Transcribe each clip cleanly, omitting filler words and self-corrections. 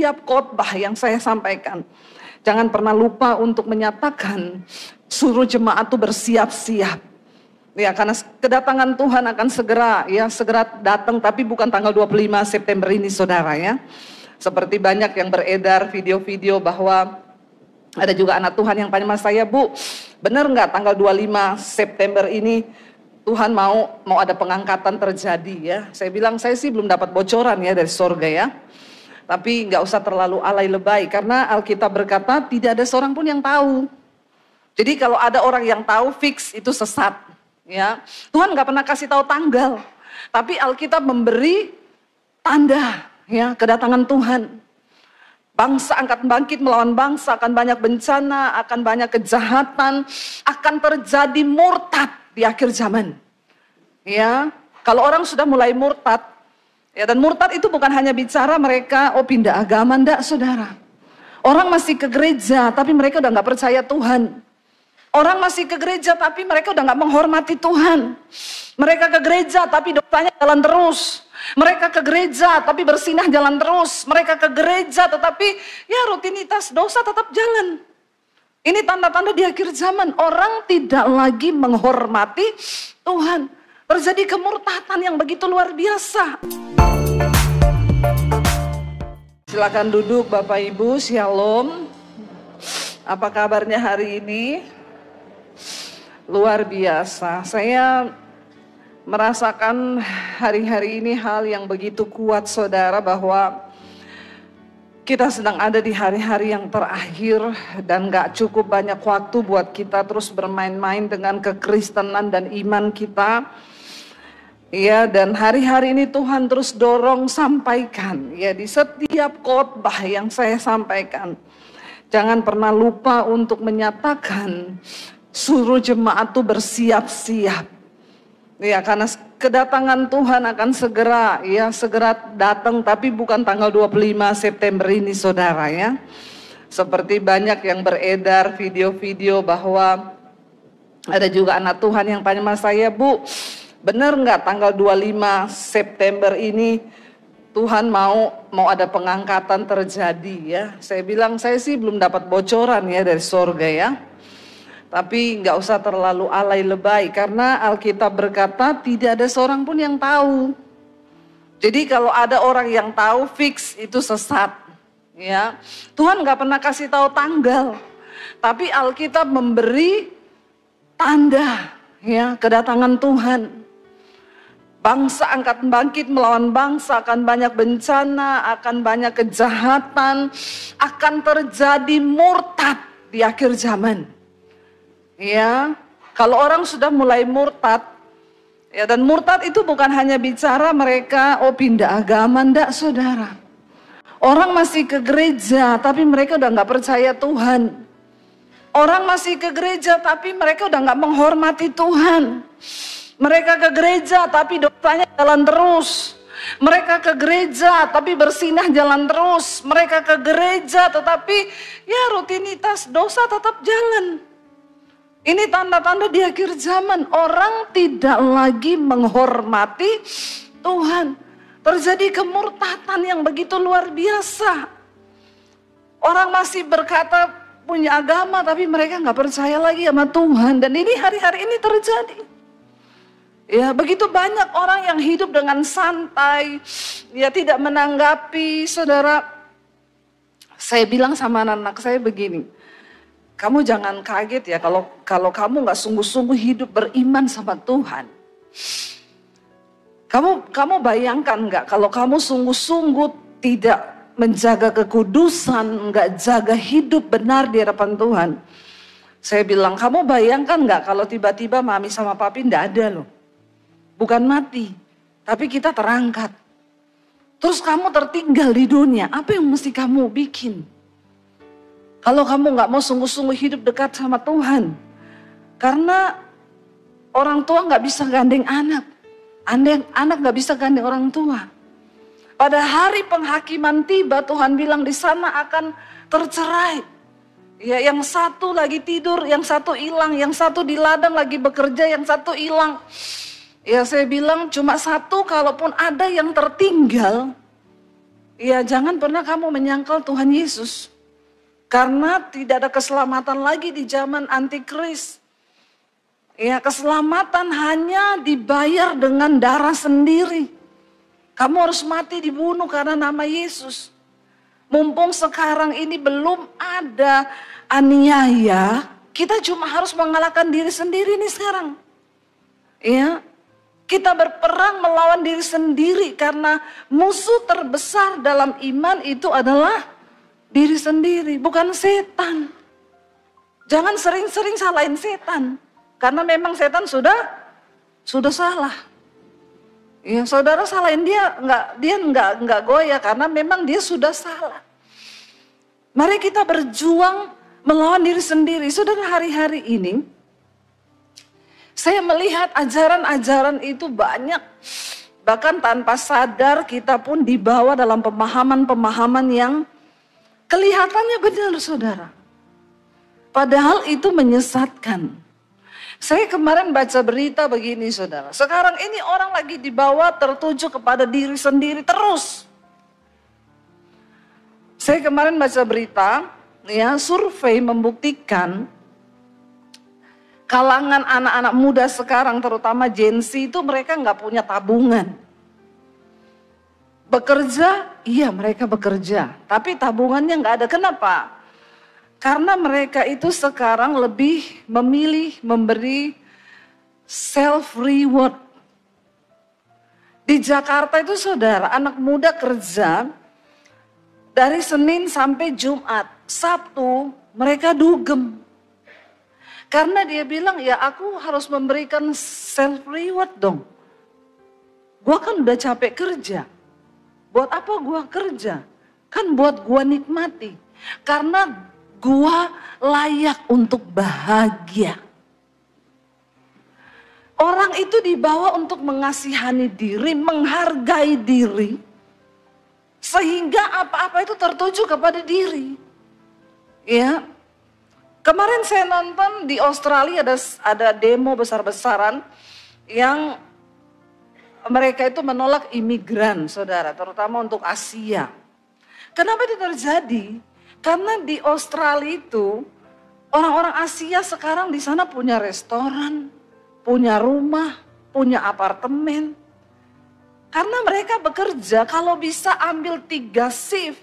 setiap khotbah yang saya sampaikan, jangan pernah lupa untuk menyatakan suruh jemaat itu bersiap-siap. Ya, karena kedatangan Tuhan akan segera datang, tapi bukan tanggal 25 September ini, saudara ya. Seperti banyak yang beredar video-video bahwa ada juga anak Tuhan yang tanya sama saya, Bu, benar nggak tanggal 25 September ini Tuhan mau ada pengangkatan terjadi ya? Saya bilang saya sih belum dapat bocoran ya dari sorga ya. Tapi nggak usah terlalu alay lebay, karena Alkitab berkata tidak ada seorang pun yang tahu. Jadi kalau ada orang yang tahu fix itu sesat ya. Tuhan nggak pernah kasih tahu tanggal, tapi Alkitab memberi tanda ya kedatangan Tuhan. Bangsa akan bangkit melawan bangsa, akan banyak bencana, akan banyak kejahatan, akan terjadi murtad di akhir zaman. Ya, kalau orang sudah mulai murtad, ya, dan murtad itu bukan hanya bicara mereka pindah agama, enggak, saudara. Orang masih ke gereja tapi mereka udah nggak percaya Tuhan. Orang masih ke gereja tapi mereka udah nggak menghormati Tuhan. Mereka ke gereja tapi dosanya jalan terus. Mereka ke gereja tapi bersinah jalan terus. Mereka ke gereja tetapi ya rutinitas dosa tetap jalan. Ini tanda-tanda di akhir zaman. Orang tidak lagi menghormati Tuhan. Terjadi kemurtatan yang begitu luar biasa. Silakan duduk Bapak Ibu, Shalom. Apa kabarnya hari ini? Luar biasa. Saya merasakan hari-hari ini hal yang begitu kuat, saudara, bahwa kita sedang ada di hari-hari yang terakhir dan gak cukup banyak waktu buat kita terus bermain-main dengan kekristenan dan iman kita. Ya, dan hari-hari ini Tuhan terus dorong sampaikan ya di setiap khotbah yang saya sampaikan. Jangan pernah lupa untuk menyatakan suruh jemaat itu bersiap-siap. Ya, karena kedatangan Tuhan akan segera datang, tapi bukan tanggal 25 September ini, saudara ya. Seperti banyak yang beredar video-video bahwa ada juga anak Tuhan yang tanya sama saya, Bu, benar nggak tanggal 25 September ini Tuhan mau ada pengangkatan terjadi ya? Saya bilang saya sih belum dapat bocoran ya dari sorga ya. Tapi nggak usah terlalu alay lebay, karena Alkitab berkata tidak ada seorang pun yang tahu. Jadi kalau ada orang yang tahu fix itu sesat. Ya, Tuhan nggak pernah kasih tahu tanggal, tapi Alkitab memberi tanda ya kedatangan Tuhan. Bangsa akan bangkit melawan bangsa, akan banyak bencana, akan banyak kejahatan, akan terjadi murtad di akhir zaman. Ya, kalau orang sudah mulai murtad, ya, dan murtad itu bukan hanya bicara mereka pindah agama, enggak, saudara. Orang masih ke gereja tapi mereka udah nggak percaya Tuhan. Orang masih ke gereja tapi mereka udah nggak menghormati Tuhan. Mereka ke gereja tapi dosanya jalan terus. Mereka ke gereja tapi bersinah jalan terus. Mereka ke gereja tetapi ya rutinitas dosa tetap jalan. Ini tanda-tanda di akhir zaman. Orang tidak lagi menghormati Tuhan. Terjadi kemurtatan yang begitu luar biasa. Orang masih berkata punya agama tapi mereka nggak percaya lagi sama Tuhan. Dan ini hari-hari ini terjadi. Ya, begitu banyak orang yang hidup dengan santai. Ya, tidak menanggapi, saudara. Saya bilang sama anak-anak saya begini. Kamu jangan kaget ya kalau kamu nggak sungguh-sungguh hidup beriman sama Tuhan. Kamu bayangkan nggak kalau kamu sungguh-sungguh tidak menjaga kekudusan, nggak jaga hidup benar di hadapan Tuhan. Saya bilang, kamu bayangkan nggak kalau tiba-tiba mami sama papi nggak ada loh. Bukan mati, tapi kita terangkat. Terus kamu tertinggal di dunia, apa yang mesti kamu bikin? Kalau kamu nggak mau sungguh-sungguh hidup dekat sama Tuhan. Karena orang tua nggak bisa gandeng anak. Anak nggak bisa gandeng orang tua. Pada hari penghakiman tiba, Tuhan bilang di sana akan tercerai. Ya, yang satu lagi tidur, yang satu hilang, yang satu di ladang lagi bekerja, yang satu hilang. Ya, saya bilang cuma satu, kalaupun ada yang tertinggal, Ya jangan pernah kamu menyangkal Tuhan Yesus. Karena tidak ada keselamatan lagi di zaman antikris. Ya keselamatan hanya dibayar dengan darah sendiri. Kamu harus mati dibunuh karena nama Yesus. Mumpung sekarang ini belum ada aniaya, kita cuma harus mengalahkan diri sendiri nih sekarang. Ya, kita berperang melawan diri sendiri karena musuh terbesar dalam iman itu adalah diri sendiri, bukan setan. Jangan sering-sering salahin setan, karena memang setan sudah salah. Ya, saudara salahin dia nggak goyah karena memang dia sudah salah. Mari kita berjuang melawan diri sendiri. Saudara, hari-hari ini saya melihat ajaran-ajaran itu banyak. Bahkan tanpa sadar kita pun dibawa dalam pemahaman-pemahaman yang kelihatannya benar, saudara. Padahal itu menyesatkan. Saya kemarin baca berita begini, saudara. Sekarang ini orang lagi dibawa tertuju kepada diri sendiri terus. Saya kemarin baca berita, ya, survei membuktikan kalangan anak-anak muda sekarang, terutama Gen Z itu mereka nggak punya tabungan. Bekerja, iya mereka bekerja, tapi tabungannya nggak ada. Kenapa? Karena mereka itu sekarang lebih memilih memberi self reward. Di Jakarta itu, saudara, anak muda kerja dari Senin sampai Jumat. Sabtu mereka dugem. Karena dia bilang, ya aku harus memberikan self reward dong. Gua kan udah capek kerja. Buat apa gua kerja? Kan buat gua nikmati. Karena gua layak untuk bahagia. Orang itu dibawa untuk mengasihani diri, menghargai diri. Sehingga apa-apa itu tertuju kepada diri. Ya. Kemarin saya nonton di Australia ada demo besar-besaran yang mereka itu menolak imigran, saudara, terutama untuk Asia. Kenapa itu terjadi? Karena di Australia itu orang-orang Asia sekarang di sana punya restoran, punya rumah, punya apartemen. Karena mereka bekerja, kalau bisa ambil 3 shift,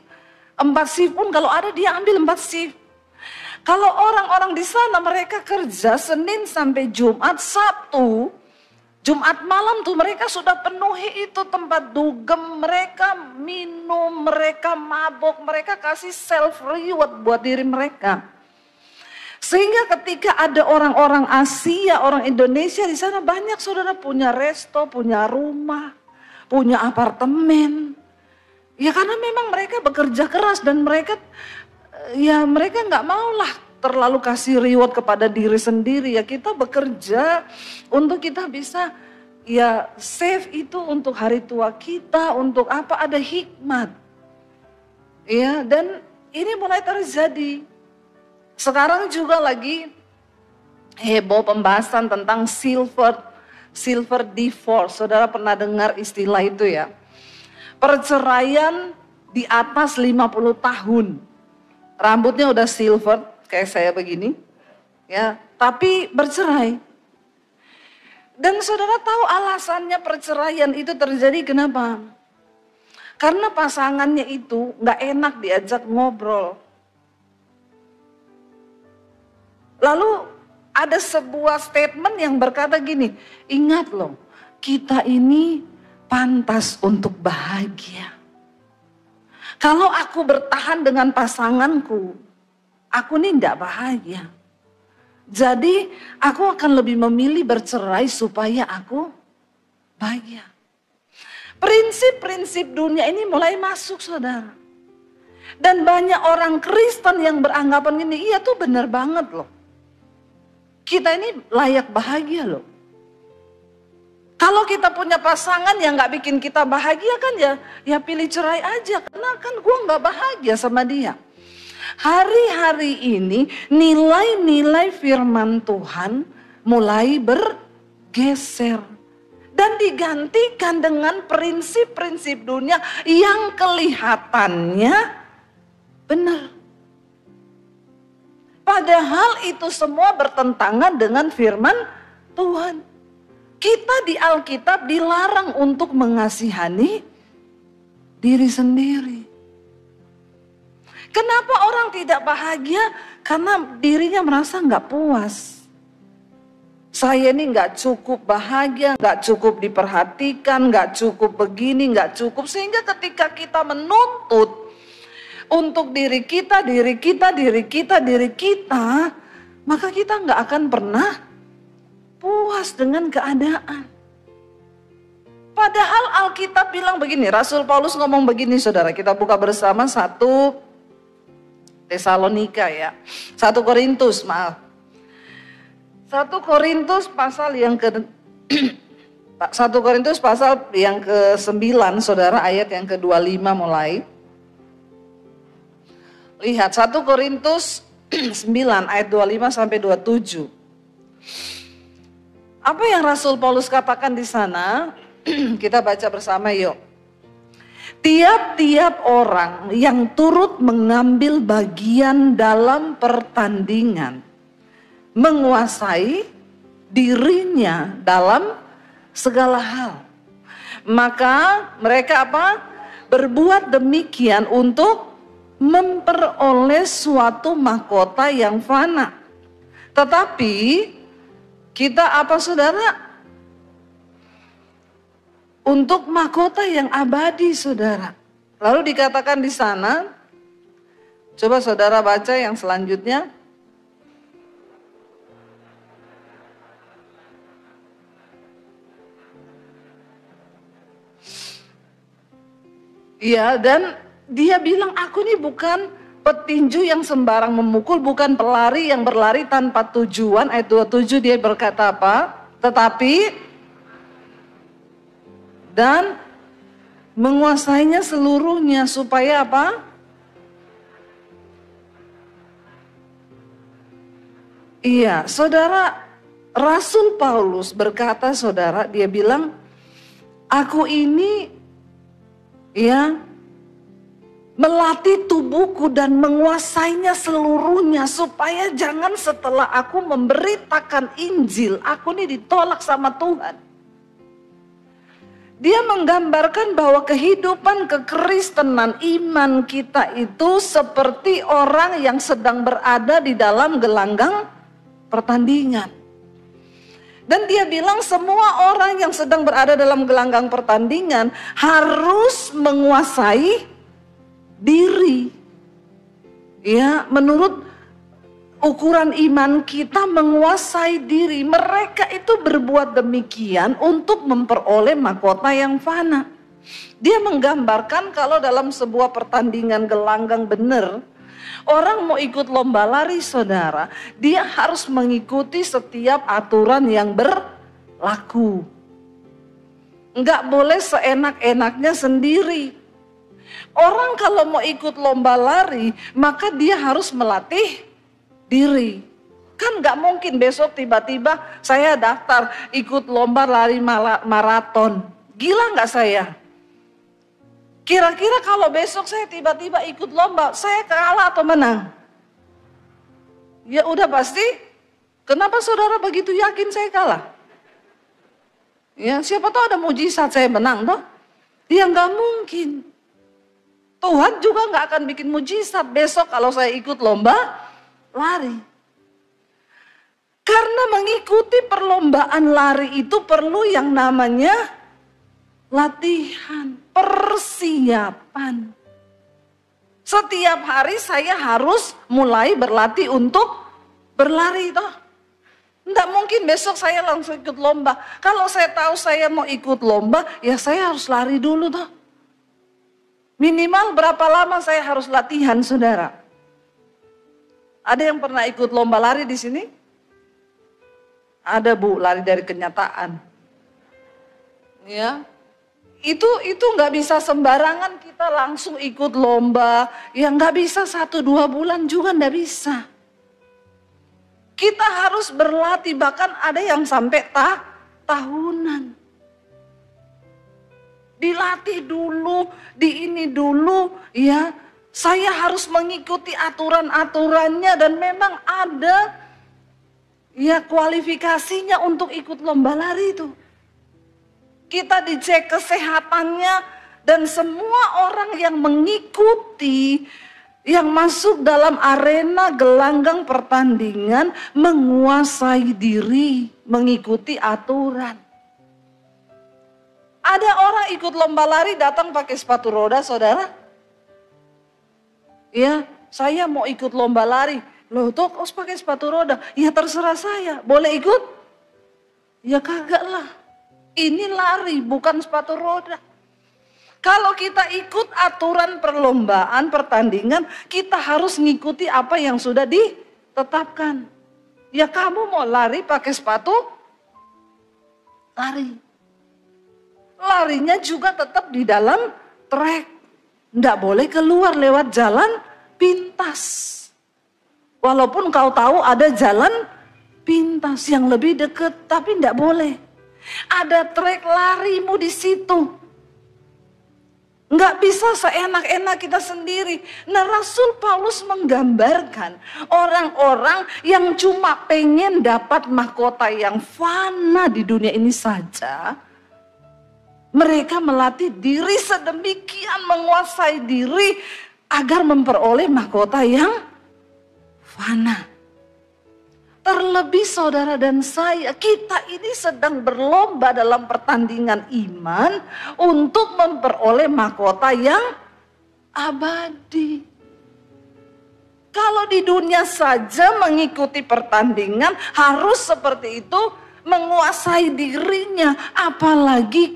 4 shift pun kalau ada dia ambil 4 shift. Kalau orang-orang di sana mereka kerja Senin sampai Jumat, Sabtu, Jumat malam tuh mereka sudah penuhi itu tempat dugem, mereka minum, mereka mabok, mereka kasih self reward buat diri mereka. Sehingga ketika ada orang-orang Asia, orang Indonesia di sana banyak, saudara, punya resto, punya rumah, punya apartemen. Ya karena memang mereka bekerja keras dan mereka nggak maulah terlalu kasih reward kepada diri sendiri. Ya kita bekerja untuk kita bisa ya save itu untuk hari tua kita, untuk apa, ada hikmat. Ya, dan ini mulai terjadi. Sekarang juga lagi heboh pembahasan tentang silver divorce. Saudara pernah dengar istilah itu ya? Perceraian di atas 50 tahun. Rambutnya udah silver kayak saya begini, ya, tapi bercerai. Dan saudara tahu alasannya perceraian itu terjadi kenapa? Karena pasangannya itu nggak enak diajak ngobrol. Lalu ada sebuah statement yang berkata gini, ingat loh, kita ini pantas untuk bahagia. Kalau aku bertahan dengan pasanganku, aku ini tidak bahagia. Jadi aku akan lebih memilih bercerai supaya aku bahagia. Prinsip-prinsip dunia ini mulai masuk, saudara. Dan banyak orang Kristen yang beranggapan gini, iya tuh benar banget loh. Kita ini layak bahagia loh. Kalau kita punya pasangan yang gak bikin kita bahagia kan ya pilih cerai aja. Karena kan gue gak bahagia sama dia. Hari-hari ini nilai-nilai firman Tuhan mulai bergeser. dan digantikan dengan prinsip-prinsip dunia yang kelihatannya benar. Padahal itu semua bertentangan dengan firman Tuhan. Kita di Alkitab dilarang untuk mengasihani diri sendiri. Kenapa orang tidak bahagia? Karena dirinya merasa nggak puas. Saya ini nggak cukup bahagia, nggak cukup diperhatikan, nggak cukup begini, nggak cukup. Sehingga ketika kita menuntut untuk diri kita, maka kita nggak akan pernah puas dengan keadaan. Padahal Alkitab bilang begini, Rasul Paulus ngomong begini saudara, kita buka bersama 1 Tesalonika ya, 1 Korintus maaf. 1 Korintus pasal yang ke 1 Korintus pasal yang ke-9 saudara, ayat yang ke-25 mulai. Lihat 1 Korintus 9 ayat 25 sampai 27. Apa yang Rasul Paulus katakan di sana? Kita baca bersama yuk. Tiap-tiap orang yang turut mengambil bagian dalam pertandingan menguasai dirinya dalam segala hal. Maka mereka apa? Berbuat demikian untuk memperoleh suatu mahkota yang fana. Tetapi kita apa saudara? Untuk mahkota yang abadi saudara. Lalu dikatakan di sana, coba saudara baca yang selanjutnya. Iya, dan dia bilang aku ini bukan petinju yang sembarang memukul, bukan pelari yang berlari tanpa tujuan. Ayat 27 dia berkata apa? Tetapi dan menguasainya seluruhnya supaya apa? Iya, saudara, Rasul Paulus berkata saudara, dia bilang, aku ini ya melatih tubuhku dan menguasainya seluruhnya supaya jangan setelah aku memberitakan Injil, aku ini ditolak sama Tuhan. Dia menggambarkan bahwa kehidupan kekristenan iman kita itu seperti orang yang sedang berada di dalam gelanggang pertandingan. Dan dia bilang semua orang yang sedang berada dalam gelanggang pertandingan harus menguasai diri. Ya, menurut ukuran iman kita menguasai diri. Mereka itu berbuat demikian untuk memperoleh mahkota yang fana. Dia menggambarkan kalau dalam sebuah pertandingan gelanggang benar, orang mau ikut lomba lari saudara, dia harus mengikuti setiap aturan yang berlaku. Enggak boleh seenak-enaknya sendiri. Orang kalau mau ikut lomba lari, maka dia harus melatih diri. Kan gak mungkin besok tiba-tiba saya daftar ikut lomba lari maraton. Gila gak saya? Kira-kira kalau besok saya tiba-tiba ikut lomba, saya kalah atau menang? Ya udah pasti. Kenapa saudara begitu yakin saya kalah? Ya siapa tahu ada mujizat saya menang toh? Ya gak mungkin. Tuhan juga gak akan bikin mujizat besok kalau saya ikut lomba lari. Karena mengikuti perlombaan lari itu perlu yang namanya latihan, persiapan. Setiap hari saya harus mulai berlatih untuk berlari toh. Enggak mungkin besok saya langsung ikut lomba. Kalau saya tahu saya mau ikut lomba, ya saya harus lari dulu toh. Minimal berapa lama saya harus latihan saudara? Ada yang pernah ikut lomba lari di sini? Ada bu, lari dari kenyataan. Ya, itu nggak bisa sembarangan kita langsung ikut lomba. Ya nggak bisa 1-2 bulan juga nggak bisa. Kita harus berlatih, bahkan ada yang sampai tahunan. dilatih dulu, di ini dulu, ya. Saya harus mengikuti aturan-aturannya dan memang ada ya kualifikasinya untuk ikut lomba lari itu. Kita dicek kesehatannya dan semua orang yang mengikuti, yang masuk dalam arena gelanggang pertandingan menguasai diri, mengikuti aturan. Ada orang ikut lomba lari datang pakai sepatu roda, saudara. Ya, saya mau ikut lomba lari. Loh, tuh harus pakai sepatu roda. Ya terserah saya, boleh ikut? Ya kagak lah. Ini lari, bukan sepatu roda. Kalau kita ikut aturan perlombaan, pertandingan, kita harus ngikuti apa yang sudah ditetapkan. Ya kamu mau lari pakai sepatu, lari. Larinya juga tetap di dalam trek. Nggak boleh keluar lewat jalan pintas. Walaupun kau tahu ada jalan pintas yang lebih dekat, tapi nggak boleh. Ada trek larimu di situ. Nggak bisa seenak-enak kita sendiri. Nah, Rasul Paulus menggambarkan orang-orang yang cuma pengen dapat mahkota yang fana di dunia ini saja. Mereka melatih diri sedemikian, menguasai diri agar memperoleh mahkota yang fana. Terlebih saudara dan saya, kita ini sedang berlomba dalam pertandingan iman untuk memperoleh mahkota yang abadi. Kalau di dunia saja mengikuti pertandingan harus seperti itu, menguasai dirinya, apalagi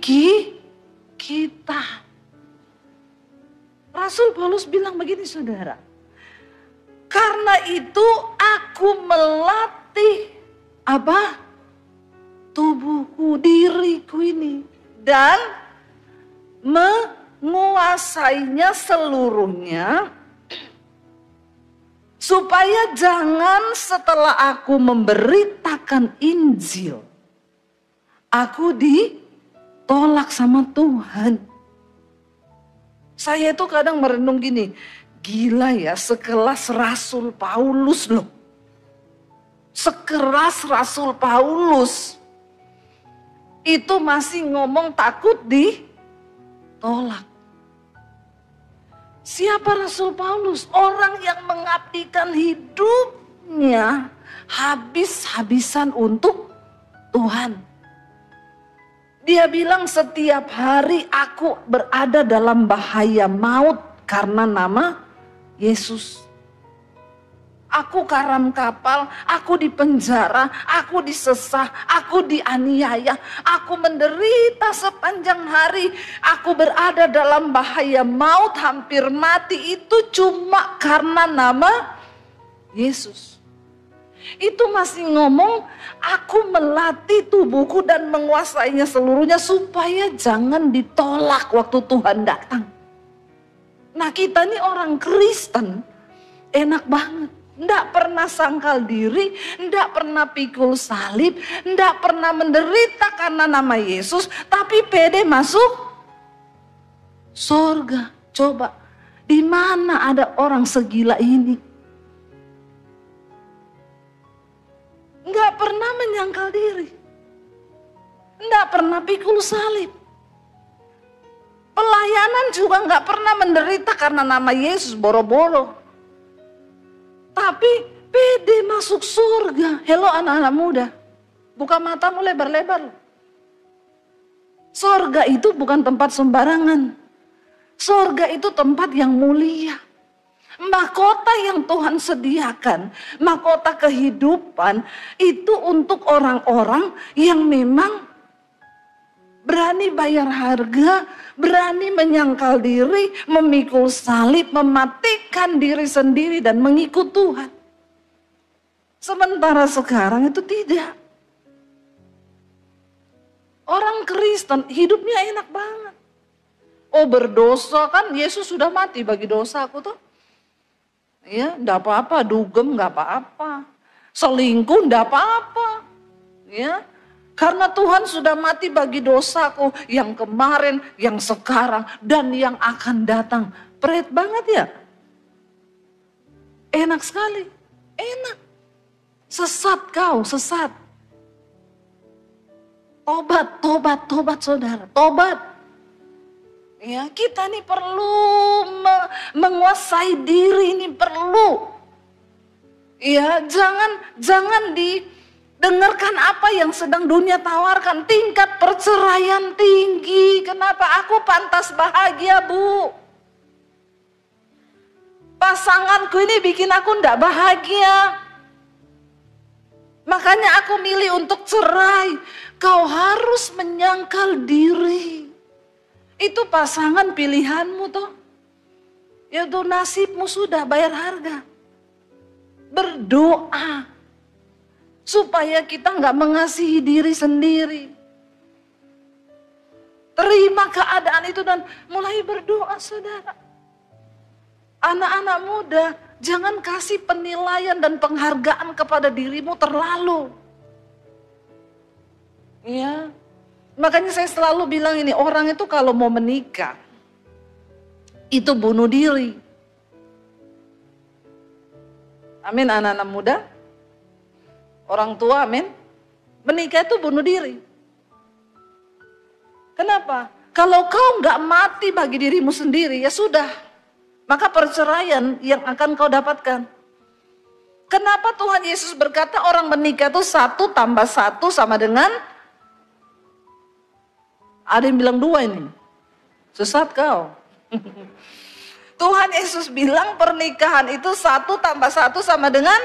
kita. Rasul Paulus bilang begini saudara, karena itu aku melatih tubuhku, diriku ini, dan menguasainya seluruhnya, supaya jangan setelah aku memberitakan Injil, aku ditolak sama Tuhan. Saya itu kadang merenung gini, gila ya, sekelas Rasul Paulus loh. Sekeras Rasul Paulus itu masih ngomong takut ditolak. Siapa Rasul Paulus? Orang yang mengabdikan hidupnya habis-habisan untuk Tuhan. Dia bilang setiap hari aku berada dalam bahaya maut karena nama Yesus. Aku karam kapal, aku dipenjara, aku disesah, aku dianiaya, aku menderita sepanjang hari, aku berada dalam bahaya maut, hampir mati, itu cuma karena nama Yesus. Itu masih ngomong, aku melatih tubuhku dan menguasainya seluruhnya supaya jangan ditolak waktu Tuhan datang. Nah, kita ini orang Kristen, enak banget. Nggak pernah sangkal diri, nggak pernah pikul salib, nggak pernah menderita karena nama Yesus, tapi pede masuk surga. Coba, di mana ada orang segila ini? Nggak pernah menyangkal diri, nggak pernah pikul salib. Pelayanan juga nggak pernah menderita karena nama Yesus, boro-boro. Tapi pede masuk surga. Hello anak-anak muda, buka matamu lebar-lebar. Surga itu bukan tempat sembarangan. Surga itu tempat yang mulia. Mahkota yang Tuhan sediakan, mahkota kehidupan, itu untuk orang-orang yang memang berani bayar harga, berani menyangkal diri, memikul salib, mematikan diri sendiri dan mengikut Tuhan. Sementara sekarang itu tidak. Orang Kristen hidupnya enak banget. Oh, berdosa kan Yesus sudah mati bagi dosa aku tuh. Ya, enggak apa-apa, dugem enggak apa-apa. Selingkuh enggak apa-apa. Ya. Karena Tuhan sudah mati bagi dosaku yang kemarin, yang sekarang, dan yang akan datang. Berat banget ya? Enak sekali, enak. Sesat kau, sesat. Tobat, tobat, tobat saudara, tobat. Ya, kita nih perlu menguasai diri, ini perlu. Ya, jangan didengarkan apa yang sedang dunia tawarkan. Tingkat perceraian tinggi. Kenapa? Aku pantas bahagia, Bu. Pasanganku ini bikin aku ndak bahagia. Makanya aku milih untuk cerai. Kau harus menyangkal diri. Itu pasangan pilihanmu toh. Itu nasibmu sudah bayar harga. Berdoa. Supaya kita nggak mengasihi diri sendiri. Terima keadaan itu dan mulai berdoa saudara. Anak-anak muda, jangan kasih penilaian dan penghargaan kepada dirimu terlalu. Ya, makanya saya selalu bilang ini, orang itu kalau mau menikah, itu bunuh diri. Amin anak-anak muda. Orang tua, amin. Menikah itu bunuh diri. Kenapa? Kalau kau nggak mati bagi dirimu sendiri, ya sudah. Maka perceraian yang akan kau dapatkan. Kenapa Tuhan Yesus berkata orang menikah itu 1 tambah 1 sama dengan? Ada yang bilang 2 ini. Sesat kau. Tuhan Yesus bilang pernikahan itu 1 tambah 1 sama dengan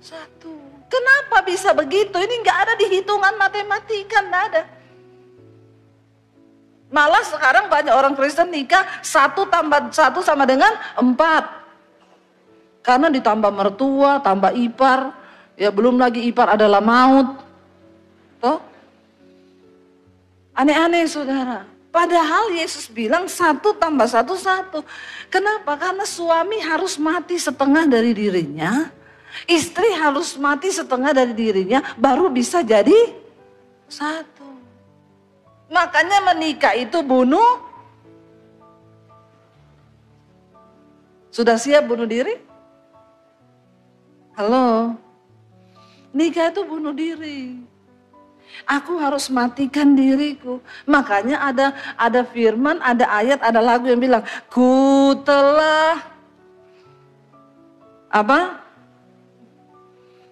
1. Kenapa bisa begitu? Ini nggak ada di hitungan matematika, nggak ada. Malah sekarang banyak orang Kristen nikah 1 tambah 1 sama dengan 4. Karena ditambah mertua, tambah ipar. Ya belum lagi ipar adalah maut. Toh? Aneh-aneh saudara. Padahal Yesus bilang 1 tambah 1, 1. Kenapa? Karena suami harus mati setengah dari dirinya. Istri harus mati setengah dari dirinya. Baru bisa jadi 1. Makanya menikah itu bunuh. Sudah siap bunuh diri? Halo? Nikah itu bunuh diri. Aku harus matikan diriku. Makanya ada firman, ada ayat, ada lagu yang bilang, ku telah apa?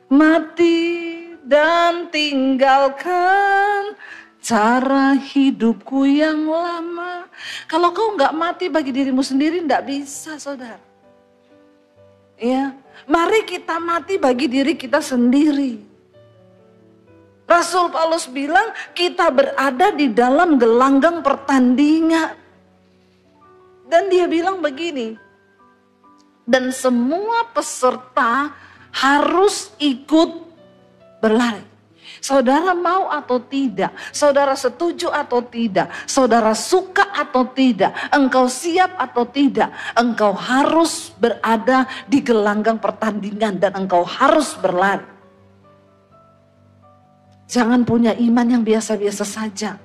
Mati dan tinggalkan cara hidupku yang lama. Kalau kau nggak mati bagi dirimu sendiri, nggak bisa saudara. Ya, mari kita mati bagi diri kita sendiri. Rasul Paulus bilang kita berada di dalam gelanggang pertandingan. Dan dia bilang begini, dan semua peserta harus ikut berlari. Saudara mau atau tidak, saudara setuju atau tidak, saudara suka atau tidak, engkau siap atau tidak, engkau harus berada di gelanggang pertandingan dan engkau harus berlari. Jangan punya iman yang biasa-biasa saja.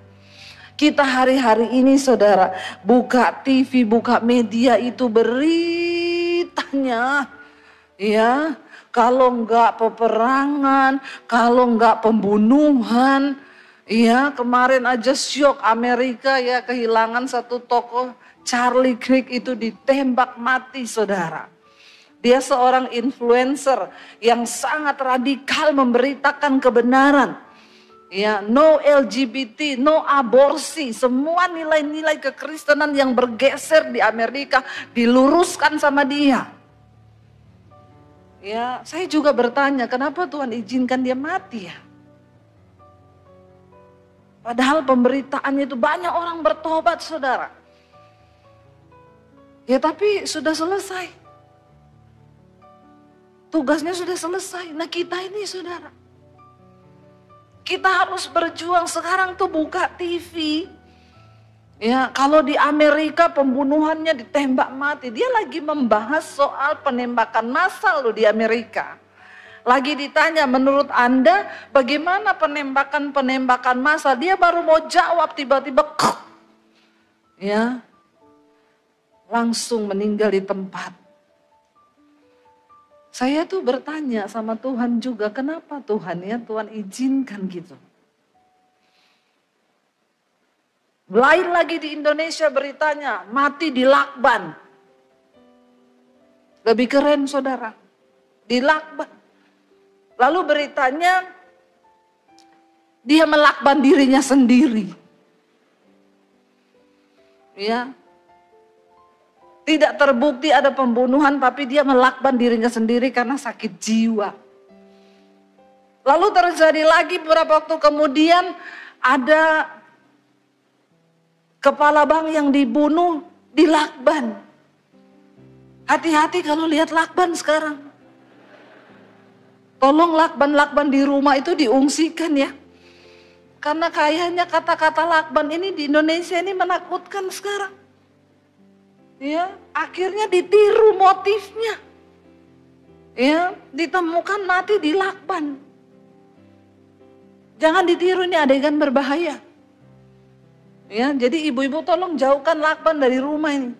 Kita hari-hari ini saudara, buka TV, buka media itu beritanya, ya. Kalau enggak peperangan, kalau enggak pembunuhan, ya kemarin aja syok Amerika ya kehilangan satu tokoh Charlie Kirk itu ditembak mati saudara. Dia seorang influencer yang sangat radikal memberitakan kebenaran. Ya, no LGBT, no aborsi, semua nilai-nilai kekristenan yang bergeser di Amerika diluruskan sama dia. Ya, saya juga bertanya, kenapa Tuhan izinkan dia mati ya? Padahal pemberitaannya itu banyak orang bertobat, saudara. Ya, tapi sudah selesai. Tugasnya sudah selesai. Nah, kita ini, saudara, kita harus berjuang. Sekarang tuh buka TV. Ya, kalau di Amerika pembunuhannya ditembak mati. Dia lagi membahas soal penembakan massal loh di Amerika. Lagi ditanya, menurut Anda bagaimana penembakan massal? Dia baru mau jawab, tiba-tiba ya, langsung meninggal di tempat. Saya tuh bertanya sama Tuhan juga, kenapa Tuhan ya, Tuhan izinkan gitu. Lain lagi di Indonesia beritanya, mati di lakban. Lebih keren saudara, di lakban. Lalu beritanya, dia melakban dirinya sendiri. Ya, tidak terbukti ada pembunuhan, tapi dia melakban dirinya sendiri karena sakit jiwa. Lalu terjadi lagi beberapa waktu kemudian, ada kepala bank yang dibunuh di lakban. Hati-hati kalau lihat lakban sekarang. Tolong lakban-lakban di rumah itu diungsikan ya. Karena kayaknya kata-kata lakban ini di Indonesia ini menakutkan sekarang. Ya, akhirnya ditiru motifnya. Ya, ditemukan mati di lakban. Jangan ditiru, ini adegan berbahaya. Ya, jadi ibu-ibu tolong jauhkan lakban dari rumah ini.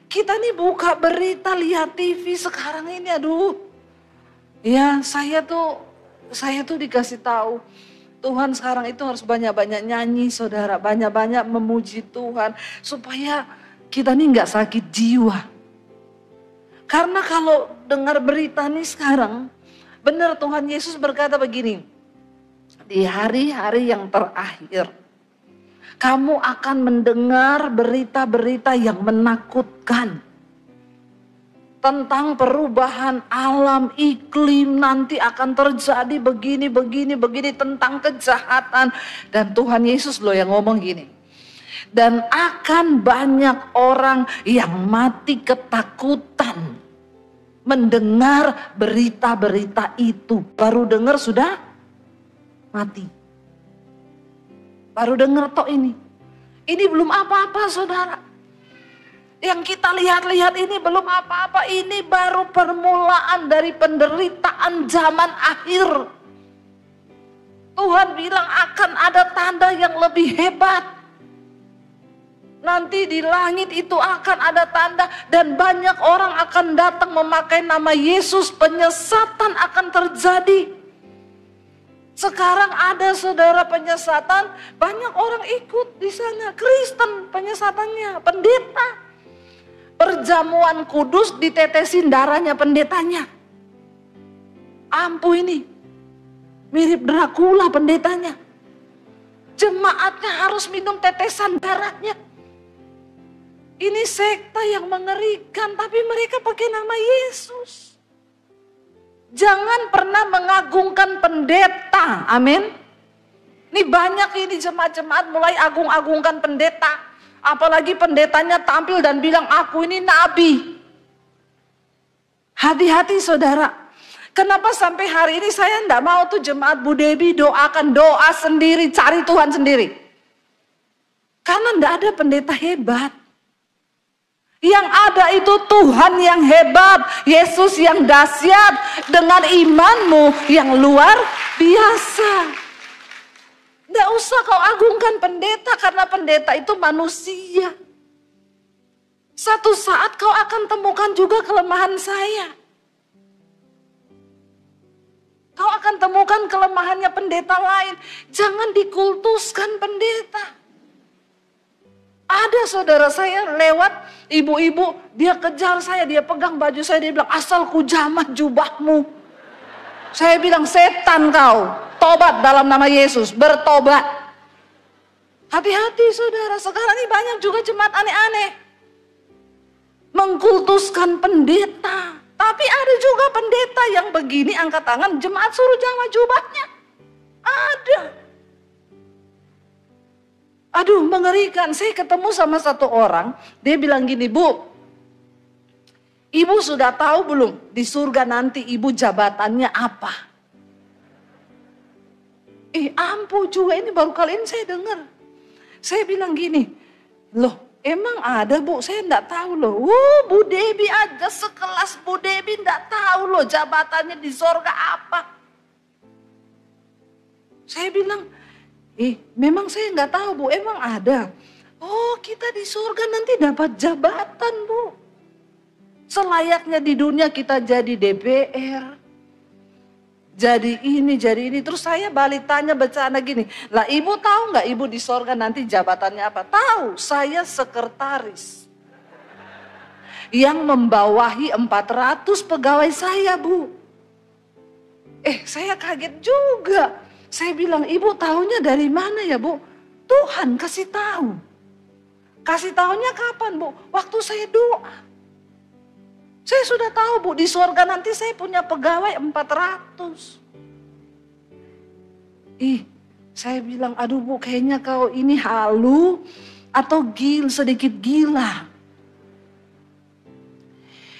Kita nih buka berita, lihat TV sekarang ini, aduh. Ya, saya tuh dikasih tahu Tuhan sekarang itu harus banyak-banyak nyanyi, saudara, banyak-banyak memuji Tuhan supaya kita nih nggak sakit jiwa. Karena kalau dengar berita nih sekarang, benar Tuhan Yesus berkata begini, di hari-hari yang terakhir, kamu akan mendengar berita-berita yang menakutkan. Tentang perubahan alam, iklim, nanti akan terjadi begini, tentang kejahatan. Dan Tuhan Yesus loh yang ngomong gini. Dan akan banyak orang yang mati ketakutan mendengar berita-berita itu. Baru dengar sudah mati. Baru dengar tok ini. Ini belum apa-apa saudara. Yang kita lihat-lihat ini belum apa-apa. Ini baru permulaan dari penderitaan zaman akhir. Tuhan bilang akan ada tanda yang lebih hebat. Nanti di langit itu akan ada tanda. Dan banyak orang akan datang memakai nama Yesus. Penyesatan akan terjadi. Sekarang ada saudara penyesatan, banyak orang ikut di sana. Kristen penyesatannya, pendeta. Perjamuan kudus ditetesin darahnya pendetanya. Ampuh ini, mirip Dracula pendetanya. Jemaatnya harus minum tetesan darahnya. Ini sekta yang mengerikan, tapi mereka pakai nama Yesus. Jangan pernah mengagungkan pendeta, amin. Ini banyak ini jemaat-jemaat mulai agung-agungkan pendeta. Apalagi pendetanya tampil dan bilang aku ini nabi. Hati-hati saudara. Kenapa sampai hari ini saya enggak mau tuh jemaat Bu Debi doakan doa sendiri, cari Tuhan sendiri. Karena enggak ada pendeta hebat. Yang ada itu Tuhan yang hebat, Yesus yang dahsyat dengan imanmu yang luar biasa. Tidak usah kau agungkan pendeta karena pendeta itu manusia. Satu saat kau akan temukan juga kelemahan saya. Kau akan temukan kelemahannya pendeta lain. Jangan dikultuskan pendeta. Ada saudara saya lewat, ibu-ibu, dia kejar saya, dia pegang baju saya, dia bilang, asal ku jamah jubahmu. Saya bilang, setan kau, tobat dalam nama Yesus, bertobat. Hati-hati saudara, sekarang ini banyak juga jemaat aneh-aneh. Mengkultuskan pendeta. Tapi ada juga pendeta yang begini, angkat tangan, jemaat suruh jamah jubahnya. Ada. Aduh mengerikan, saya ketemu sama satu orang, dia bilang gini, Bu, ibu sudah tahu belum di surga nanti ibu jabatannya apa? Ampuh juga ini baru kali ini saya dengar. Saya bilang gini, loh Emang ada Bu, saya enggak tahu loh. Bu Debi aja sekelas Bu Debi enggak tahu loh jabatannya di sorga apa. Saya bilang, memang saya enggak tahu Bu, emang ada. Oh kita di sorga nanti dapat jabatan Bu. Selayaknya di dunia kita jadi DPR. Jadi ini. Terus saya balik tanya bercanda gini. Lah ibu tahu nggak ibu di sorga nanti jabatannya apa? Tahu, saya sekretaris. Yang membawahi 400 pegawai saya Bu. Saya kaget juga. Saya bilang ibu tahunya dari mana ya Bu? Tuhan kasih tahu. Kasih tahunya kapan Bu? Waktu saya doa. Saya sudah tahu Bu, di surga nanti saya punya pegawai 400. Saya bilang, aduh Bu, kayaknya kau ini halu atau sedikit gila.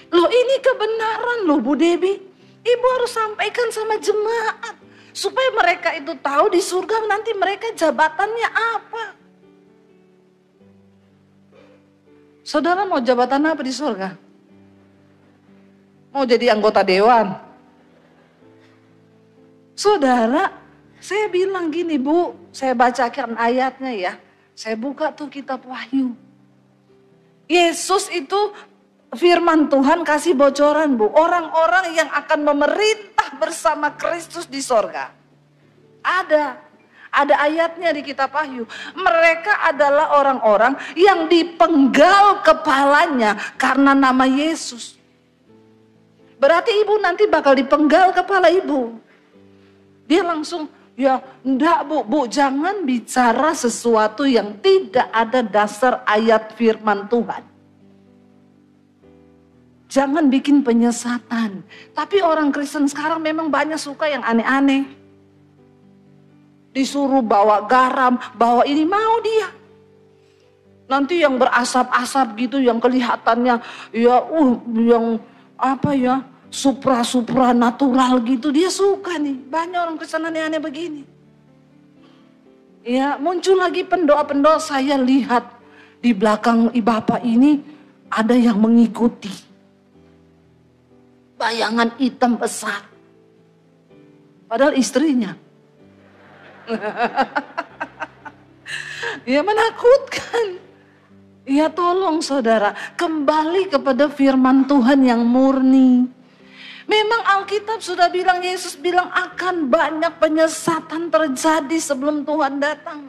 Loh ini kebenaran loh Bu Debi. Ibu harus sampaikan sama jemaat. Supaya mereka itu tahu di surga nanti mereka jabatannya apa. Saudara mau jabatan apa di surga? Mau jadi anggota dewan? Saudara, saya bilang gini Bu, saya bacakan ayatnya ya. Saya buka tuh kitab Wahyu. Yesus itu firman Tuhan kasih bocoran Bu. Orang-orang yang akan memerintah bersama Kristus di sorga. Ada ayatnya di kitab Wahyu. Mereka adalah orang-orang yang dipenggal kepalanya karena nama Yesus. Berarti ibu nanti bakal dipenggal kepala ibu. Dia langsung, ya enggak Bu, jangan bicara sesuatu yang tidak ada dasar ayat firman Tuhan. Jangan bikin penyesatan. Tapi orang Kristen sekarang memang banyak suka yang aneh-aneh. Disuruh bawa garam, bawa ini mau dia. Nanti yang berasap-asap gitu, yang kelihatannya ya yang apa ya, supra natural gitu, dia suka nih. Banyak orang Kristen aneh-aneh begini. Ya, muncul lagi pendoa-pendoa, saya lihat di belakang Bapak ini ada yang mengikuti. Bayangan hitam besar. Padahal istrinya. Ya menakutkan. Ya tolong saudara, kembali kepada firman Tuhan yang murni. Memang Alkitab sudah bilang, Yesus bilang akan banyak penyesatan terjadi sebelum Tuhan datang.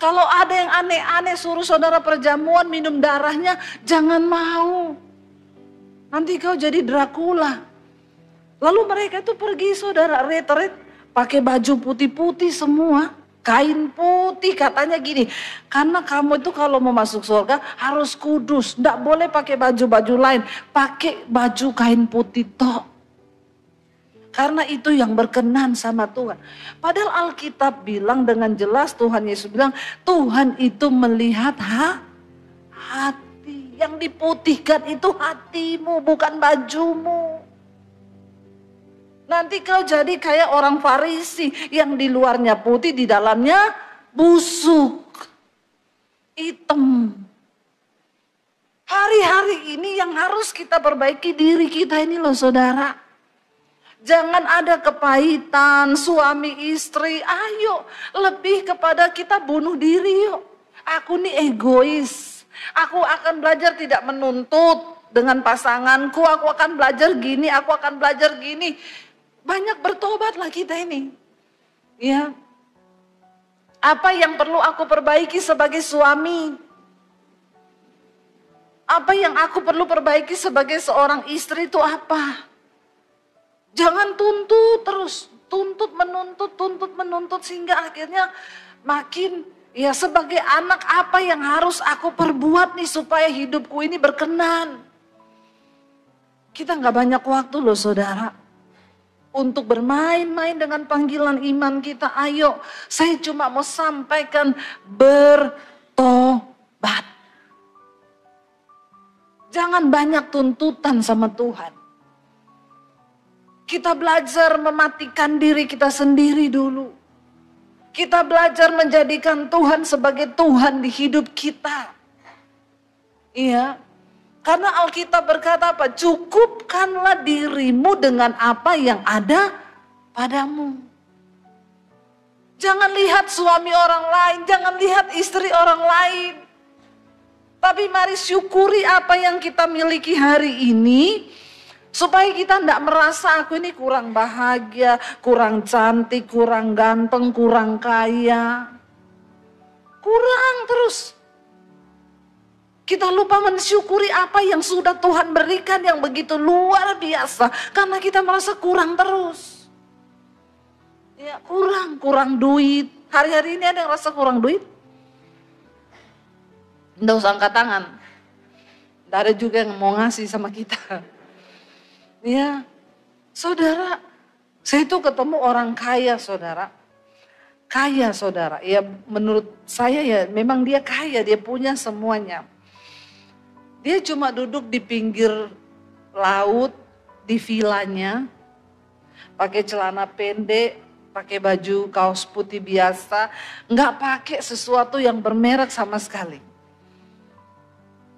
Kalau ada yang aneh-aneh suruh saudara perjamuan minum darahnya, jangan mau. Nanti kau jadi Dracula. Lalu mereka itu pergi saudara retret, pakai baju putih-putih semua. Kain putih katanya gini, karena kamu itu kalau mau masuk surga harus kudus, tidak boleh pakai baju-baju lain, pakai baju kain putih toh. Karena itu yang berkenan sama Tuhan. Padahal Alkitab bilang dengan jelas, Tuhan Yesus bilang, Tuhan itu melihat hati, yang diputihkan itu hatimu bukan bajumu. Nanti kau jadi kayak orang Farisi yang di luarnya putih, di dalamnya busuk, hitam. Hari-hari ini yang harus kita perbaiki diri kita ini loh saudara. Jangan ada kepahitan suami istri, ayo lebih kepada kita bunuh diri yuk. Aku nih egois, aku akan belajar tidak menuntut dengan pasanganku, aku akan belajar gini, aku akan belajar gini. Banyak bertobatlah kita ini. Ya. Apa yang perlu aku perbaiki sebagai suami? Apa yang aku perlu perbaiki sebagai seorang istri itu apa? Jangan tuntut terus, tuntut menuntut sehingga akhirnya makin ya sebagai anak apa yang harus aku perbuat nih supaya hidupku ini berkenan. Kita nggak banyak waktu loh saudara. Untuk bermain-main dengan panggilan iman kita. Ayo, saya cuma mau sampaikan bertobat. Jangan banyak tuntutan sama Tuhan. Kita belajar mematikan diri kita sendiri dulu. Kita belajar menjadikan Tuhan sebagai Tuhan di hidup kita. Iya. Karena Alkitab berkata apa? Cukupkanlah dirimu dengan apa yang ada padamu. Jangan lihat suami orang lain, jangan lihat istri orang lain. Tapi mari syukuri apa yang kita miliki hari ini. Supaya kita tidak merasa aku ini kurang bahagia, kurang cantik, kurang ganteng, kurang kaya. Kurang terus. Kita lupa mensyukuri apa yang sudah Tuhan berikan yang begitu luar biasa. Karena kita merasa kurang terus. Ya kurang duit. Hari-hari ini ada yang rasa kurang duit? Nggak usah angkat tangan. Nggak ada juga yang mau ngasih sama kita. Ya, saudara, saya itu ketemu orang kaya, saudara. Kaya, saudara. Ya menurut saya ya memang dia kaya, dia punya semuanya. Dia cuma duduk di pinggir laut, di vilanya, pakai celana pendek, pakai baju kaos putih biasa, nggak pakai sesuatu yang bermerek sama sekali.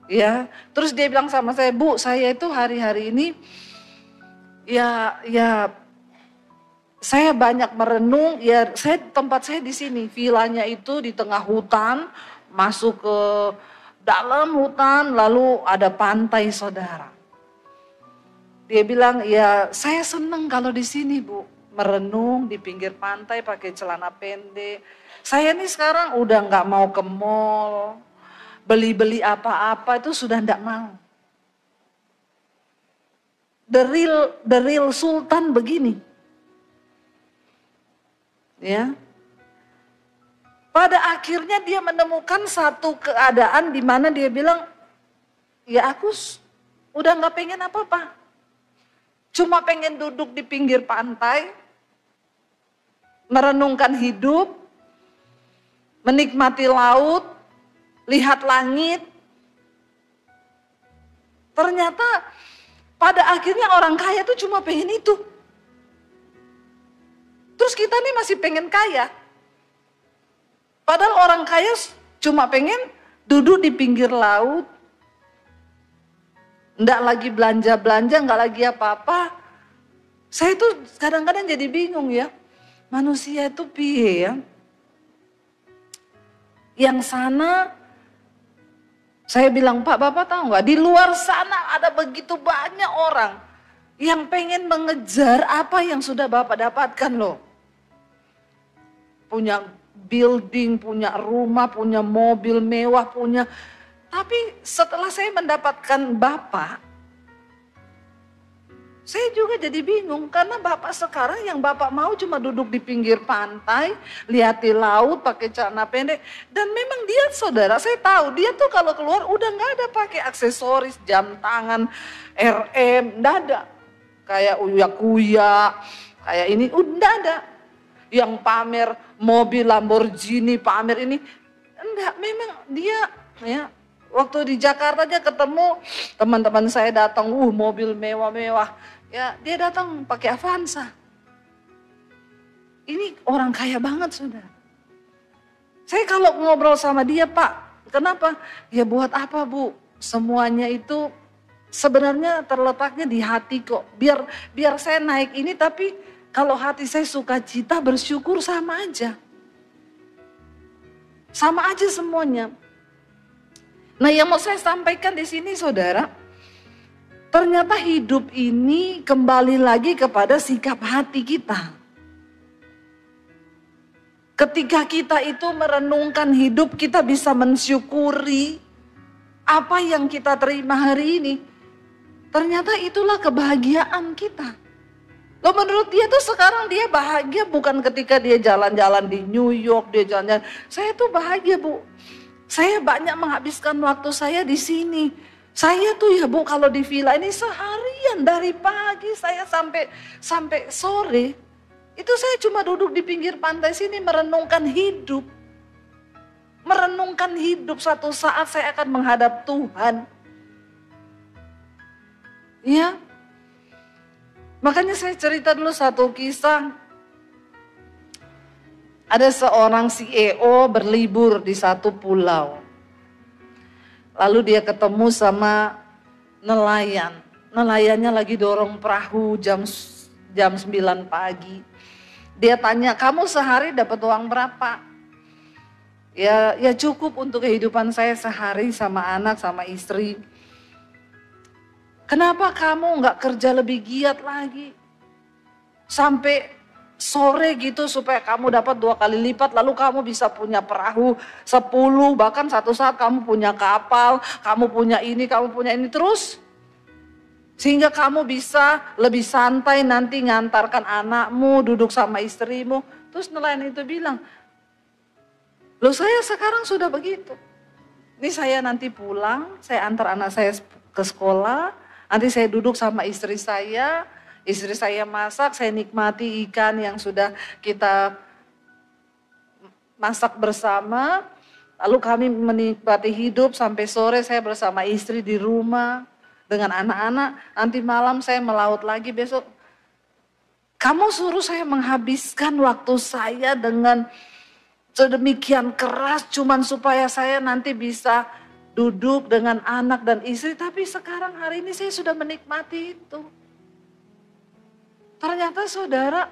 Ya, terus dia bilang sama saya, Bu, saya itu hari-hari ini, ya, saya banyak merenung. Ya, tempat saya di sini, vilanya itu di tengah hutan, masuk ke dalam hutan, lalu ada pantai, saudara. Dia bilang, ya, saya senang kalau di sini, Bu. Merenung di pinggir pantai pakai celana pendek. Saya nih sekarang udah nggak mau ke mall, beli-beli apa-apa itu sudah nggak mau. The real sultan begini. Ya. Pada akhirnya dia menemukan satu keadaan di mana dia bilang, ya aku udah nggak pengen apa-apa. Cuma pengen duduk di pinggir pantai, merenungkan hidup, menikmati laut, lihat langit. Ternyata pada akhirnya orang kaya tuh cuma pengen itu. Terus kita nih masih pengen kaya. Padahal orang kaya cuma pengen duduk di pinggir laut, nggak lagi belanja-belanja, nggak lagi apa-apa. Saya tuh kadang-kadang jadi bingung ya. Manusia itu piye ya. Yang sana, saya bilang, Pak, Bapak tahu nggak? Di luar sana ada begitu banyak orang yang pengen mengejar apa yang sudah Bapak dapatkan loh. Punya building, punya rumah, punya mobil mewah, punya. Tapi setelah saya mendapatkan Bapak, saya juga jadi bingung karena Bapak sekarang yang Bapak mau cuma duduk di pinggir pantai, lihati laut, pakai celana pendek. Dan memang dia, saudara, saya tahu dia tuh kalau keluar udah nggak ada pakai aksesoris, jam tangan, RM, nggak ada. Kayak uya-kuya, kayak ini, udah ada. Yang pamer mobil Lamborghini, pamer ini, enggak, memang dia ya. Waktu di Jakarta aja ketemu teman-teman saya datang, mobil mewah-mewah. Ya, dia datang pakai Avanza. Ini orang kaya banget, saudara. Saya kalau ngobrol sama dia, Pak, kenapa? Ya buat apa, Bu? Semuanya itu sebenarnya terletaknya di hati kok. Biar saya naik ini, tapi kalau hati saya sukacita, bersyukur sama aja. Sama aja semuanya. Nah, yang mau saya sampaikan di sini, saudara, ternyata hidup ini kembali lagi kepada sikap hati kita. Ketika kita itu merenungkan hidup, kita bisa mensyukuri apa yang kita terima hari ini. Ternyata itulah kebahagiaan kita. Loh, menurut dia tuh sekarang dia bahagia bukan ketika dia jalan-jalan di New York, dia jalan-jalan. Saya tuh bahagia, Bu. Saya banyak menghabiskan waktu saya di sini. Saya tuh ya, Bu, kalau di villa ini seharian dari pagi saya sampai sore. Itu saya cuma duduk di pinggir pantai sini merenungkan hidup. Merenungkan hidup, suatu saat saya akan menghadap Tuhan. Ya. Makanya saya cerita dulu satu kisah. Ada seorang CEO berlibur di satu pulau. Lalu dia ketemu sama nelayan. Nelayannya lagi dorong perahu jam 9 pagi. Dia tanya, kamu sehari dapat uang berapa? Ya cukup untuk kehidupan saya sehari sama anak, sama istri. Kenapa kamu nggak kerja lebih giat lagi? Sampai sore gitu supaya kamu dapat 2 kali lipat, lalu kamu bisa punya perahu 10, bahkan satu saat kamu punya kapal, kamu punya ini terus. Sehingga kamu bisa lebih santai nanti ngantarkan anakmu, duduk sama istrimu. Terus nelayan itu bilang, loh saya sekarang sudah begitu. Ini saya nanti pulang, saya antar anak saya ke sekolah, nanti saya duduk sama istri saya masak, saya nikmati ikan yang sudah kita masak bersama. Lalu kami menikmati hidup sampai sore, saya bersama istri di rumah dengan anak-anak. Nanti malam saya melaut lagi besok. Kamu suruh saya menghabiskan waktu saya dengan sedemikian keras cuman supaya saya nanti bisa duduk dengan anak dan istri. Tapi sekarang hari ini saya sudah menikmati itu. Ternyata saudara,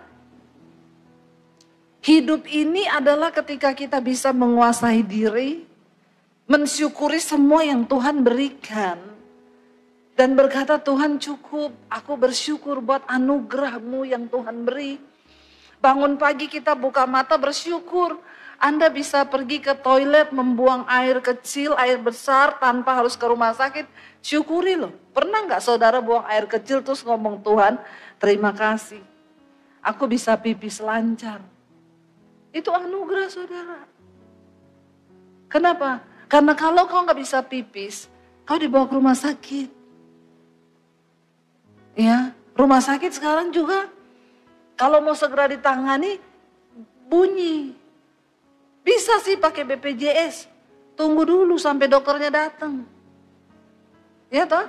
hidup ini adalah ketika kita bisa menguasai diri, mensyukuri semua yang Tuhan berikan. Dan berkata, Tuhan cukup, aku bersyukur buat anugerah-Mu yang Tuhan beri. Bangun pagi kita buka mata bersyukur. Anda bisa pergi ke toilet membuang air kecil, air besar tanpa harus ke rumah sakit. Syukuri loh. Pernah gak saudara buang air kecil terus ngomong, Tuhan terima kasih. Aku bisa pipis lancar. Itu anugerah saudara. Kenapa? Karena kalau kau gak bisa pipis, kau dibawa ke rumah sakit. Ya, rumah sakit sekarang juga kalau mau segera ditangani bunyi. Bisa sih pakai BPJS. Tunggu dulu sampai dokternya datang. Ya toh?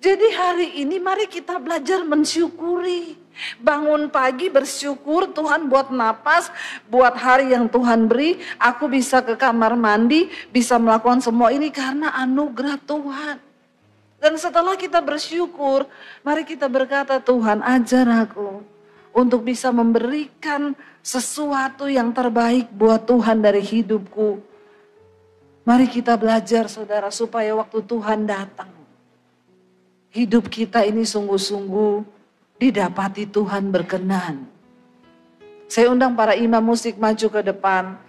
Jadi hari ini mari kita belajar mensyukuri. Bangun pagi bersyukur Tuhan buat napas, buat hari yang Tuhan beri. Aku bisa ke kamar mandi, bisa melakukan semua ini karena anugerah Tuhan. Dan setelah kita bersyukur, mari kita berkata, Tuhan ajar aku untuk bisa memberikan sesuatu yang terbaik buat Tuhan dari hidupku. Mari kita belajar saudara supaya waktu Tuhan datang, hidup kita ini sungguh-sungguh didapati Tuhan berkenan. Saya undang para imam musik maju ke depan.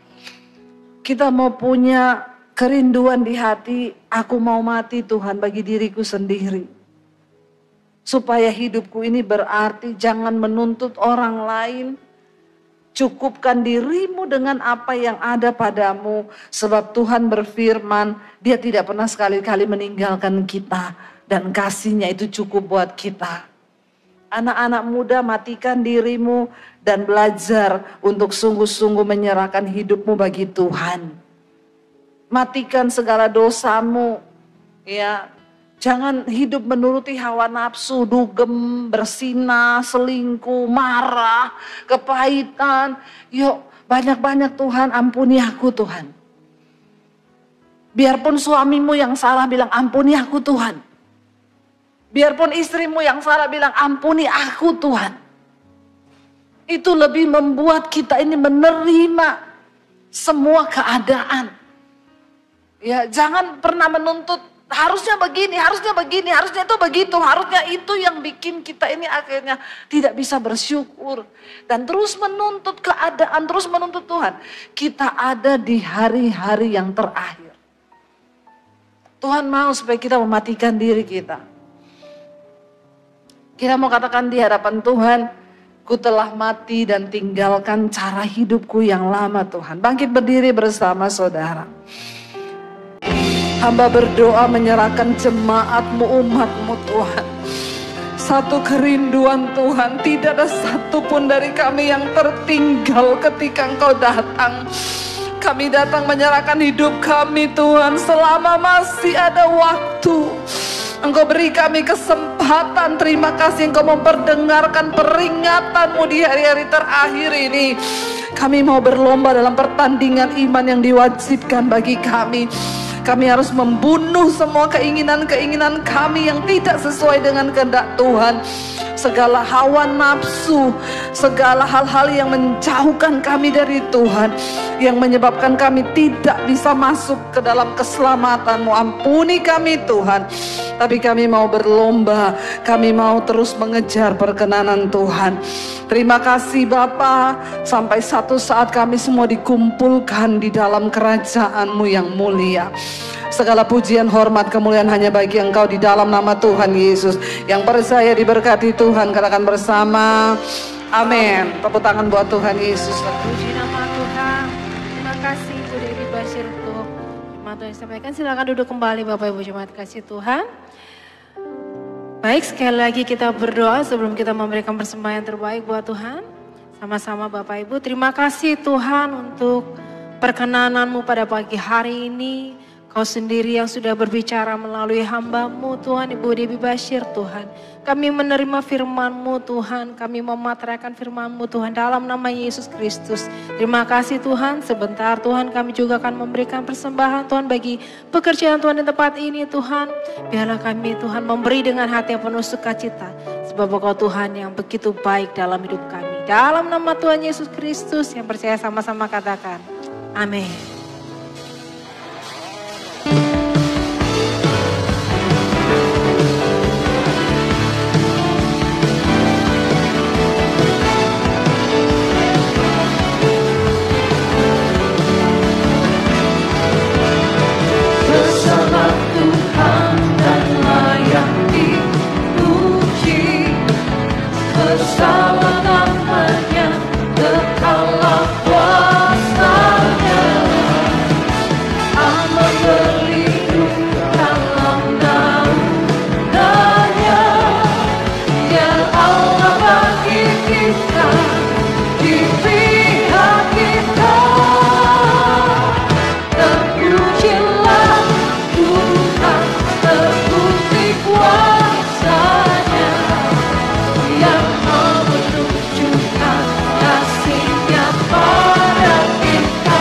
Kita mau punya kerinduan di hati, aku mau mati Tuhan bagi diriku sendiri. Supaya hidupku ini berarti, jangan menuntut orang lain. Cukupkan dirimu dengan apa yang ada padamu. Sebab Tuhan berfirman, Dia tidak pernah sekali-kali meninggalkan kita. Dan kasih-Nya itu cukup buat kita. Anak-anak muda, matikan dirimu dan belajar untuk sungguh-sungguh menyerahkan hidupmu bagi Tuhan. Matikan segala dosamu, ya. Jangan hidup menuruti hawa nafsu, dugem, bersinah, selingkuh, marah, kepahitan. Yuk, banyak-banyak Tuhan, ampuni aku Tuhan. Biarpun suamimu yang salah bilang ampuni aku Tuhan. Biarpun istrimu yang salah bilang ampuni aku Tuhan. Itu lebih membuat kita ini menerima semua keadaan. Ya, jangan pernah menuntut harusnya begini, harusnya itu begitu, harusnya itu yang bikin kita ini akhirnya tidak bisa bersyukur dan terus menuntut keadaan, terus menuntut Tuhan. Kita ada di hari-hari yang terakhir. Tuhan mau supaya kita mematikan diri kita. Kita mau katakan di hadapan Tuhan, ku telah mati dan tinggalkan cara hidupku yang lama Tuhan. Bangkit berdiri bersama saudara. Hamba berdoa menyerahkan jemaat-Mu, umat-Mu Tuhan. Satu kerinduan Tuhan, tidak ada satupun dari kami yang tertinggal ketika Engkau datang. Kami datang menyerahkan hidup kami Tuhan selama masih ada waktu. Engkau beri kami kesempatan, terima kasih Engkau memperdengarkan peringatan-Mu di hari-hari terakhir ini. Kami mau berlomba dalam pertandingan iman yang diwajibkan bagi kami. Kami harus membunuh semua keinginan-keinginan kami yang tidak sesuai dengan kehendak Tuhan. Segala hawa nafsu, segala hal-hal yang menjauhkan kami dari Tuhan, yang menyebabkan kami tidak bisa masuk ke dalam keselamatan-Mu. Ampuni kami Tuhan. Tapi kami mau berlomba, kami mau terus mengejar perkenanan Tuhan. Terima kasih Bapa, sampai satu saat kami semua dikumpulkan di dalam kerajaan-Mu yang mulia. Segala pujian, hormat, kemuliaan hanya bagi Engkau di dalam nama Tuhan Yesus. Yang percaya diberkati Tuhan, katakan bersama amin. Tepuk tangan buat Tuhan Yesus. Puji nama Tuhan. Terima kasih Bu Dewi Bashir untuk firman Tuhan yang disampaikan. Silakan duduk kembali Bapak Ibu jemaat kasih Tuhan. Baik, sekali lagi kita berdoa sebelum kita memberikan persembahan terbaik buat Tuhan. Sama-sama Bapak Ibu, terima kasih Tuhan untuk perkenanan-Mu pada pagi hari ini. Kau sendiri yang sudah berbicara melalui hamba-Mu Tuhan, Ibu Dewi Bashir Tuhan. Kami menerima firman-Mu Tuhan, kami memateraikan firman-Mu Tuhan dalam nama Yesus Kristus. Terima kasih Tuhan, sebentar Tuhan kami juga akan memberikan persembahan Tuhan bagi pekerjaan Tuhan di tempat ini Tuhan. Biarlah kami Tuhan memberi dengan hati yang penuh sukacita. Sebab Engkau Tuhan yang begitu baik dalam hidup kami. Dalam nama Tuhan Yesus Kristus yang percaya sama-sama katakan, amin. Selama-lamanya kekalah kuasa-Nya, aman berlindung dalam naungan-Nya. Ya Allah bagi kita, di pihak kita, terpujilah Tuhan, terbukti kuasa-Nya. Yang menunjukkan kasih-Nya pada kita,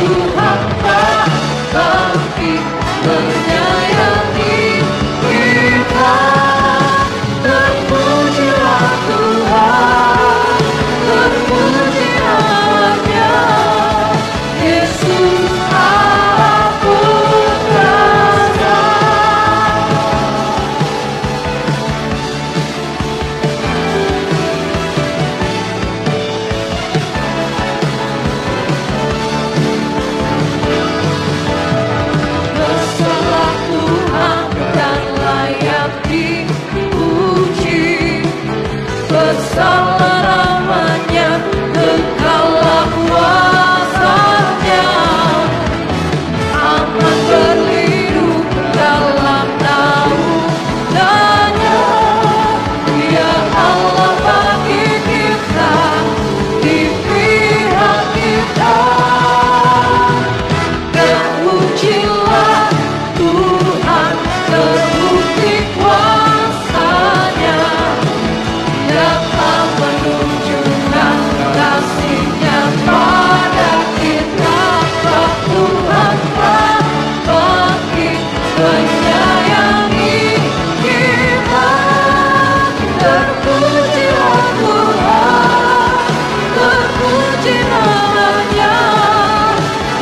Tuhan bagi menyayangi kita. Terpujilah Tuhan, terpuji namanya, Yesus Allah Putra. Berserah Tuhan dan layak dipuji, berselama-lamanya kekalah kuasa-Nya, aman berlindung dalam naungan-Nya. Ya Allah bagi kita, di pihak kita, terpujilah Tuhan, terbukti kuasa-Nya. Yang menunjukkan kasih-Nya pada kita, Tuhan bagi menyayangi kita. Terpujilah Tuhan, terpuji namanya,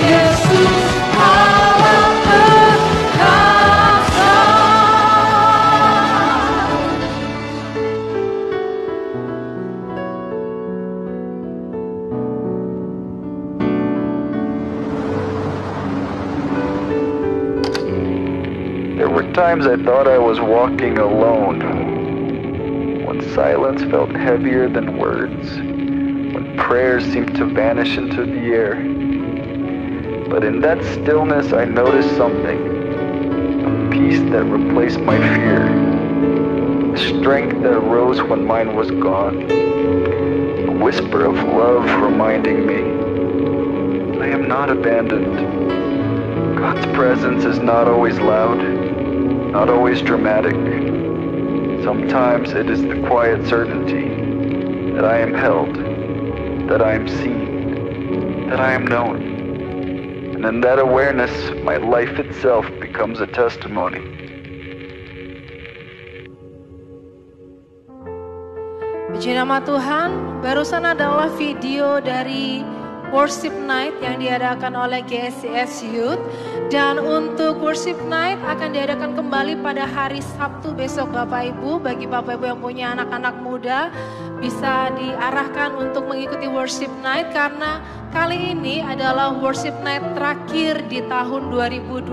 Yesus Allah perkasa. There were times I thought I was walking alone, when silence felt heavier than words, when prayers seemed to vanish into the air. But in that stillness I noticed something, a peace that replaced my fear, a strength that rose when mine was gone, a whisper of love reminding me, I am not abandoned. God's presence is not always loud, not always dramatic. Sometimes it is the quiet certainty that I am held, that I am seen, that I am known. And in that awareness, my life itself becomes a testimony. Puji nama Tuhan, barusan adalah video dari Worship Night yang diadakan oleh GSCS Youth. Dan untuk Worship Night akan diadakan kembali pada hari Sabtu besok Bapak Ibu. Bagi Bapak Ibu yang punya anak-anak muda bisa diarahkan untuk mengikuti Worship Night. Karena kali ini adalah Worship Night terakhir di tahun 2025.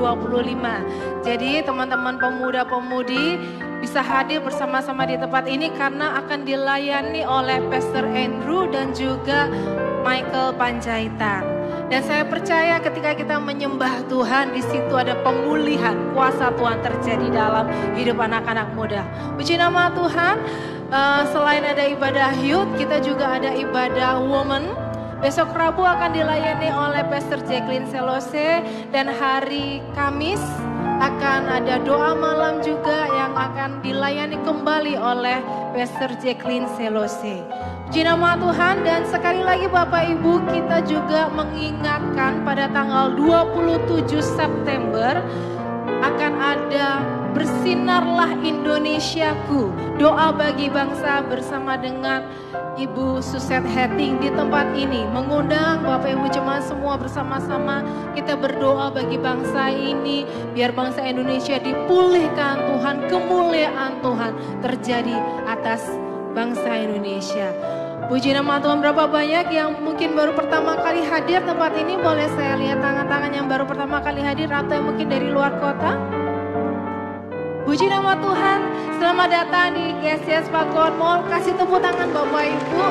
Jadi teman-teman pemuda-pemudi bisa hadir bersama-sama di tempat ini karena akan dilayani oleh Pastor Andrew dan juga Michael Panjaitan. Dan saya percaya ketika kita menyembah Tuhan, di situ ada pemulihan, kuasa Tuhan terjadi dalam hidup anak-anak muda. Puji nama Tuhan, selain ada ibadah youth, kita juga ada ibadah woman. Besok Rabu akan dilayani oleh Pastor Jacqueline Selose dan hari Kamis akan ada doa malam juga yang akan dilayani kembali oleh Pastor Jacqueline Selose. Puji nama Tuhan, dan sekali lagi Bapak Ibu kita juga mengingatkan pada tanggal 27 September akan ada Bersinarlah Indonesiaku, doa bagi bangsa bersama dengan Ibu Suset Hetting di tempat ini. Mengundang Bapak Ibu jemaat semua bersama-sama kita berdoa bagi bangsa ini. Biar bangsa Indonesia dipulihkan Tuhan, kemuliaan Tuhan terjadi atas bangsa Indonesia. Puji nama Tuhan, berapa banyak yang mungkin baru pertama kali hadir tempat ini? Boleh saya lihat tangan-tangan yang baru pertama kali hadir atau yang mungkin dari luar kota? Puji nama Tuhan, selamat datang di GSCS Pakuan Mall. Kasih tepuk tangan Bapak Ibu.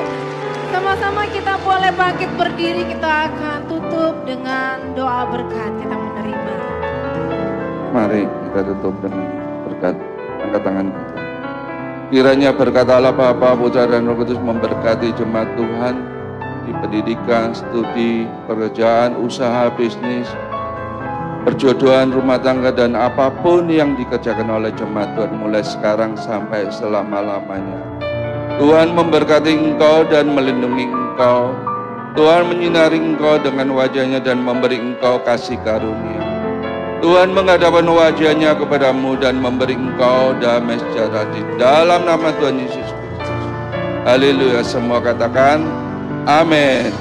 Sama-sama kita boleh bangkit berdiri, kita akan tutup dengan doa berkat, kita menerima. Mari kita tutup dengan berkat, angkat tangan kita. Kiranya berkat Allah Bapa, Putra dan Roh Kudus memberkati jemaat Tuhan di pendidikan, studi, pekerjaan, usaha, bisnis, perjodohan, rumah tangga, dan apapun yang dikerjakan oleh jemaat Tuhan mulai sekarang sampai selama-lamanya. Tuhan memberkati engkau dan melindungi engkau. Tuhan menyinari engkau dengan wajahnya dan memberi engkau kasih karunia. Tuhan menghadapkan wajahnya kepadamu dan memberi engkau damai sejahtera di dalam nama Tuhan Yesus Kristus. Haleluya, semua katakan amin.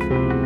Tuhan.